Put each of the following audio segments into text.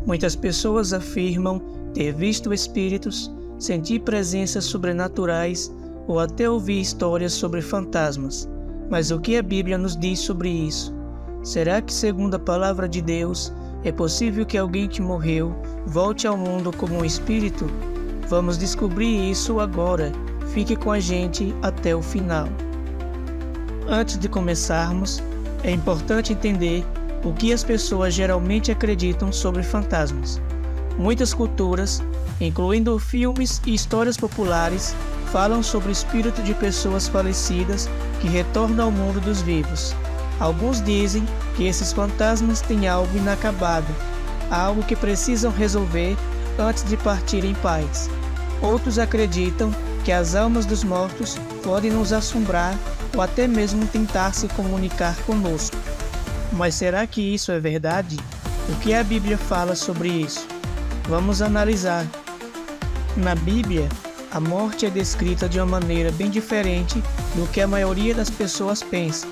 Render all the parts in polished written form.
Muitas pessoas afirmam ter visto espíritos, sentir presenças sobrenaturais ou até ouvir histórias sobre fantasmas. Mas o que a Bíblia nos diz sobre isso? Será que, segundo a palavra de Deus, é possível que alguém que morreu volte ao mundo como um espírito? Vamos descobrir isso agora. Fique com a gente até o final. Antes de começarmos, é importante entender o que as pessoas geralmente acreditam sobre fantasmas. Muitas culturas, incluindo filmes e histórias populares, falam sobre o espírito de pessoas falecidas que retornam ao mundo dos vivos. Alguns dizem que esses fantasmas têm algo inacabado, algo que precisam resolver antes de partir em paz. Outros acreditam que as almas dos mortos podem nos assombrar ou até mesmo tentar se comunicar conosco. Mas será que isso é verdade? O que a Bíblia fala sobre isso? Vamos analisar. Na Bíblia, a morte é descrita de uma maneira bem diferente do que a maioria das pessoas pensa.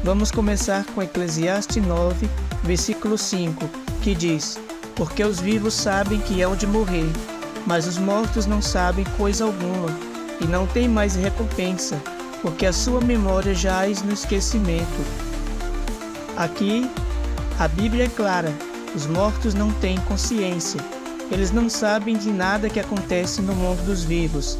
Vamos começar com Eclesiastes 9, versículo 5, que diz: Porque os vivos sabem que hão de morrer, mas os mortos não sabem coisa alguma, e não têm mais recompensa, porque a sua memória jaz no esquecimento. Aqui, a Bíblia é clara: os mortos não têm consciência. Eles não sabem de nada que acontece no mundo dos vivos.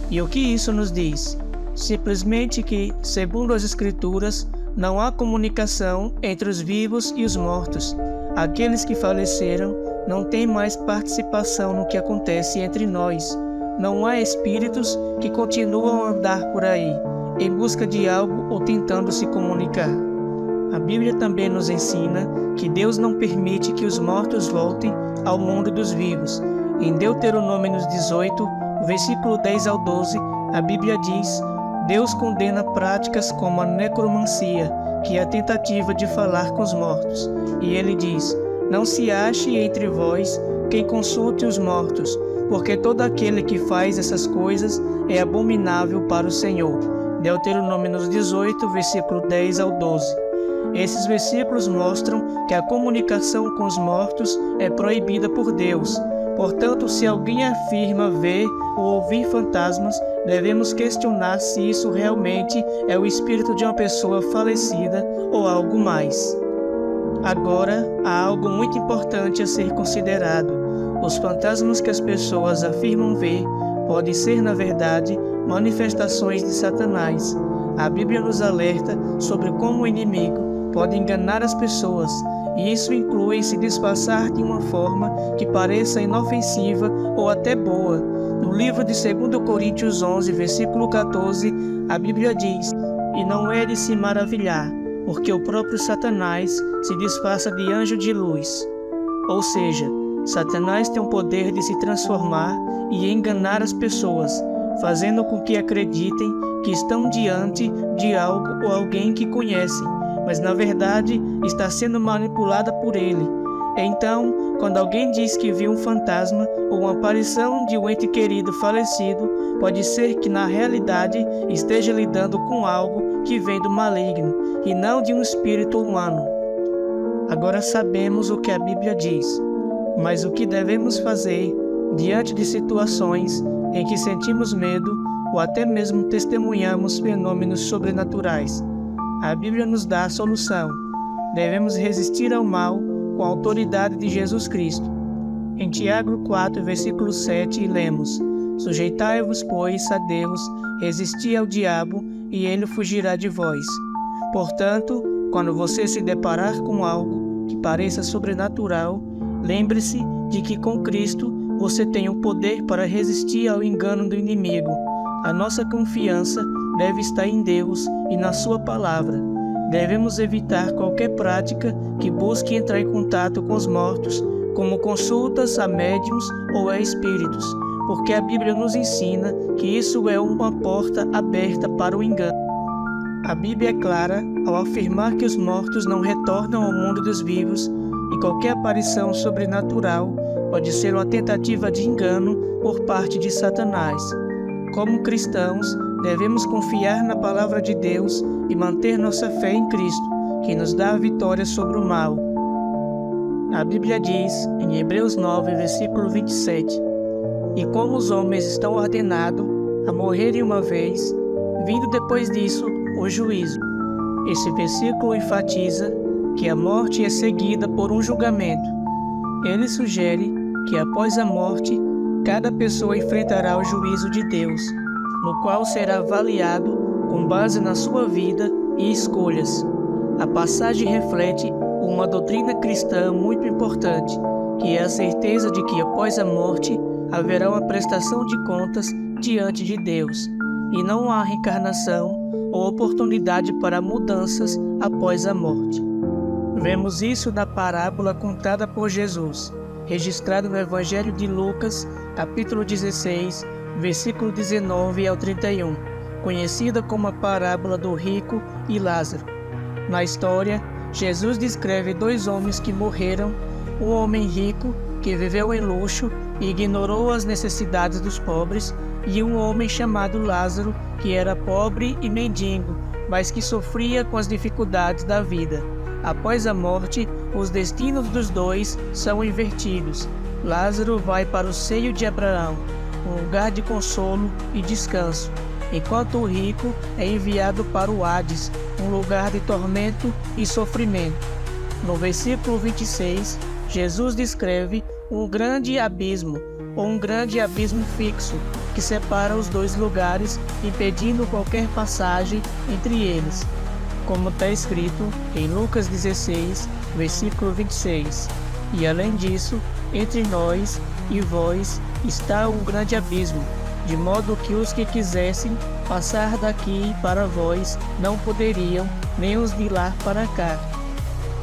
E o que isso nos diz? Simplesmente que, segundo as Escrituras, não há comunicação entre os vivos e os mortos. Aqueles que faleceram não têm mais participação no que acontece entre nós. Não há espíritos que continuam a andar por aí, em busca de algo ou tentando se comunicar. A Bíblia também nos ensina que Deus não permite que os mortos voltem ao mundo dos vivos. Em Deuteronômio 18, versículo 10 ao 12, a Bíblia diz: Deus condena práticas como a necromancia, que é a tentativa de falar com os mortos. E ele diz: Não se ache entre vós quem consulte os mortos, porque todo aquele que faz essas coisas é abominável para o Senhor. Deuteronômio 18, versículo 10 ao 12. Esses versículos mostram que a comunicação com os mortos é proibida por Deus. Portanto, se alguém afirma ver ou ouvir fantasmas, devemos questionar se isso realmente é o espírito de uma pessoa falecida ou algo mais. Agora, há algo muito importante a ser considerado. Os fantasmas que as pessoas afirmam ver podem ser, na verdade, manifestações de Satanás. A Bíblia nos alerta sobre como o inimigo pode enganar as pessoas, e isso inclui se disfarçar de uma forma que pareça inofensiva ou até boa. No livro de 2 Coríntios 11, versículo 14, a Bíblia diz: E não é de se maravilhar, porque o próprio Satanás se disfarça de anjo de luz. Ou seja, Satanás tem o poder de se transformar e enganar as pessoas, fazendo com que acreditem que estão diante de algo ou alguém que conhecem, mas na verdade está sendo manipulada por ele. Então, quando alguém diz que viu um fantasma ou uma aparição de um ente querido falecido, pode ser que na realidade esteja lidando com algo que vem do maligno e não de um espírito humano. Agora sabemos o que a Bíblia diz, mas o que devemos fazer diante de situações em que sentimos medo ou até mesmo testemunhamos fenômenos sobrenaturais? A Bíblia nos dá a solução. Devemos resistir ao mal com a autoridade de Jesus Cristo. Em Tiago 4, versículo 7, lemos: Sujeitai-vos, pois, a Deus, resisti ao diabo, e ele fugirá de vós. Portanto, quando você se deparar com algo que pareça sobrenatural, lembre-se de que com Cristo você tem o poder para resistir ao engano do inimigo. A nossa confiança deve estar em Deus e na sua palavra. Devemos evitar qualquer prática que busque entrar em contato com os mortos, como consultas a médiuns ou a espíritos, porque a Bíblia nos ensina que isso é uma porta aberta para o engano. A Bíblia é clara ao afirmar que os mortos não retornam ao mundo dos vivos e qualquer aparição sobrenatural pode ser uma tentativa de engano por parte de Satanás. Como cristãos, devemos confiar na palavra de Deus e manter nossa fé em Cristo, que nos dá a vitória sobre o mal. A Bíblia diz, em Hebreus 9, versículo 27, e como os homens estão ordenados a morrerem uma vez, vindo depois disso o juízo. Esse versículo enfatiza que a morte é seguida por um julgamento. Ele sugere que após a morte, cada pessoa enfrentará o juízo de Deus, no qual será avaliado com base na sua vida e escolhas. A passagem reflete uma doutrina cristã muito importante, que é a certeza de que após a morte haverá uma prestação de contas diante de Deus, e não há reencarnação ou oportunidade para mudanças após a morte. Vemos isso na parábola contada por Jesus, registrada no Evangelho de Lucas, capítulo 16, versículo 19 ao 31, conhecida como a parábola do rico e Lázaro. Na história, Jesus descreve dois homens que morreram, um homem rico que viveu em luxo e ignorou as necessidades dos pobres, e um homem chamado Lázaro, que era pobre e mendigo, mas que sofria com as dificuldades da vida. Após a morte, os destinos dos dois são invertidos. Lázaro vai para o seio de Abraão, um lugar de consolo e descanso, enquanto o rico é enviado para o Hades, um lugar de tormento e sofrimento. No versículo 26, Jesus descreve um grande abismo, ou um grande abismo fixo, que separa os dois lugares, impedindo qualquer passagem entre eles, como está escrito em Lucas 16, versículo 26. E além disso, entre nós e vós está um grande abismo, de modo que os que quisessem passar daqui para vós não poderiam, nem os de lá para cá.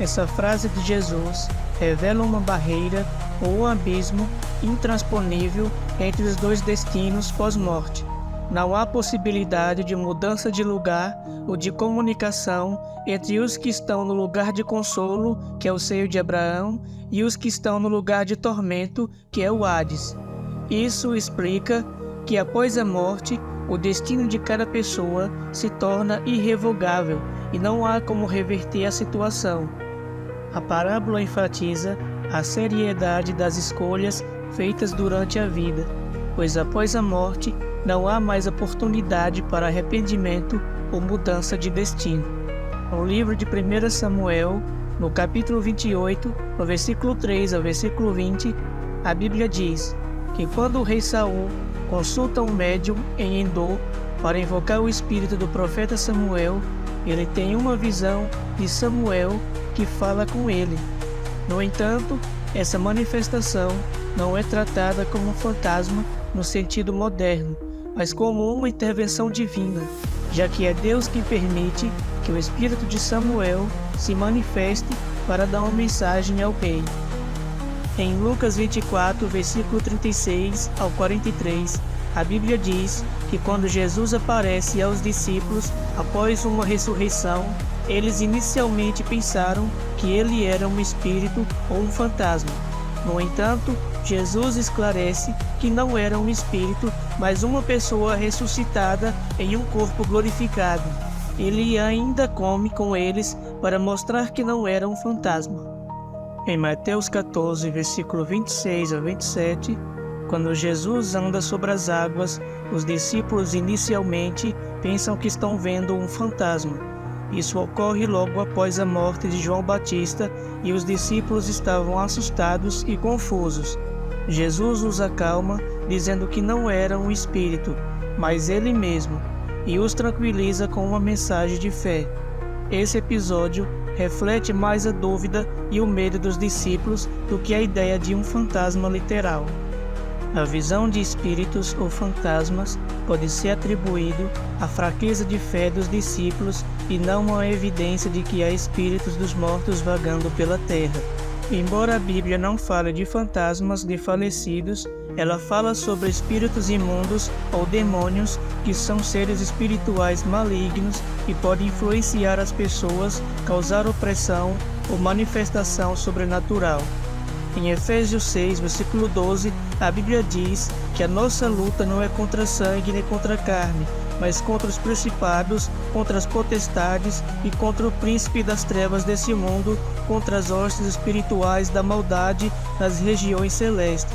Essa frase de Jesus revela uma barreira ou um abismo intransponível entre os dois destinos pós-morte. Não há possibilidade de mudança de lugar ou de comunicação entre os que estão no lugar de consolo, que é o seio de Abraão, e os que estão no lugar de tormento, que é o Hades. Isso explica que após a morte, o destino de cada pessoa se torna irrevogável e não há como reverter a situação. A parábola enfatiza a seriedade das escolhas feitas durante a vida, pois após a morte não há mais oportunidade para arrependimento ou mudança de destino. No livro de 1 Samuel, no capítulo 28, no versículo 3 ao versículo 20, a Bíblia diz que quando o rei Saul consulta um médium em Endor para invocar o espírito do profeta Samuel, ele tem uma visão de Samuel que fala com ele. No entanto, essa manifestação não é tratada como um fantasma no sentido moderno, mas como uma intervenção divina, já que é Deus quem permite que o espírito de Samuel se manifeste para dar uma mensagem ao rei. Em Lucas 24, versículo 36 ao 43, a Bíblia diz que quando Jesus aparece aos discípulos após uma ressurreição, eles inicialmente pensaram que ele era um espírito ou um fantasma. No entanto, Jesus esclarece que não era um espírito, mas uma pessoa ressuscitada em um corpo glorificado. Ele ainda come com eles para mostrar que não era um fantasma. Em Mateus 14, versículo 26 a 27, quando Jesus anda sobre as águas, os discípulos inicialmente pensam que estão vendo um fantasma. Isso ocorre logo após a morte de João Batista e os discípulos estavam assustados e confusos. Jesus os acalma, dizendo que não era um espírito, mas ele mesmo, e os tranquiliza com uma mensagem de fé. Esse episódio reflete mais a dúvida e o medo dos discípulos do que a ideia de um fantasma literal. A visão de espíritos ou fantasmas pode ser atribuído à fraqueza de fé dos discípulos e não à evidência de que há espíritos dos mortos vagando pela terra. Embora a Bíblia não fale de fantasmas de falecidos, ela fala sobre espíritos imundos ou demônios, que são seres espirituais malignos e podem influenciar as pessoas, causar opressão ou manifestação sobrenatural. Em Efésios 6, versículo 12, a Bíblia diz que a nossa luta não é contra sangue nem contra carne, mas contra os principados, contra as potestades e contra o príncipe das trevas desse mundo, contra as hostes espirituais da maldade nas regiões celestes.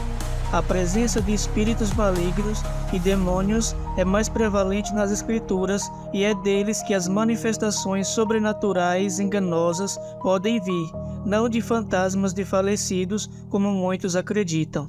A presença de espíritos malignos e demônios é mais prevalente nas Escrituras e é deles que as manifestações sobrenaturais enganosas podem vir, não de fantasmas de falecidos, como muitos acreditam.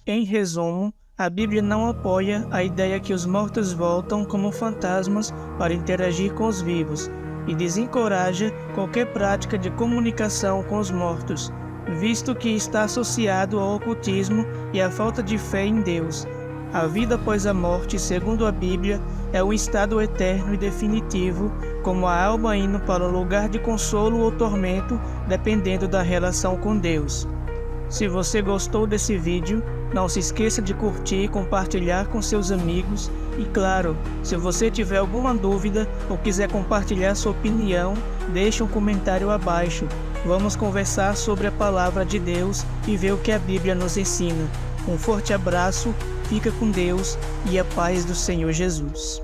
Em resumo, a Bíblia não apoia a ideia que os mortos voltam como fantasmas para interagir com os vivos e desencoraja qualquer prática de comunicação com os mortos, visto que está associado ao ocultismo e à falta de fé em Deus. A vida após a morte, segundo a Bíblia, é um estado eterno e definitivo, como a alma indo para um lugar de consolo ou tormento, dependendo da relação com Deus. Se você gostou desse vídeo, não se esqueça de curtir e compartilhar com seus amigos. E claro, se você tiver alguma dúvida ou quiser compartilhar sua opinião, deixe um comentário abaixo. Vamos conversar sobre a palavra de Deus e ver o que a Bíblia nos ensina. Um forte abraço, fica com Deus e a paz do Senhor Jesus.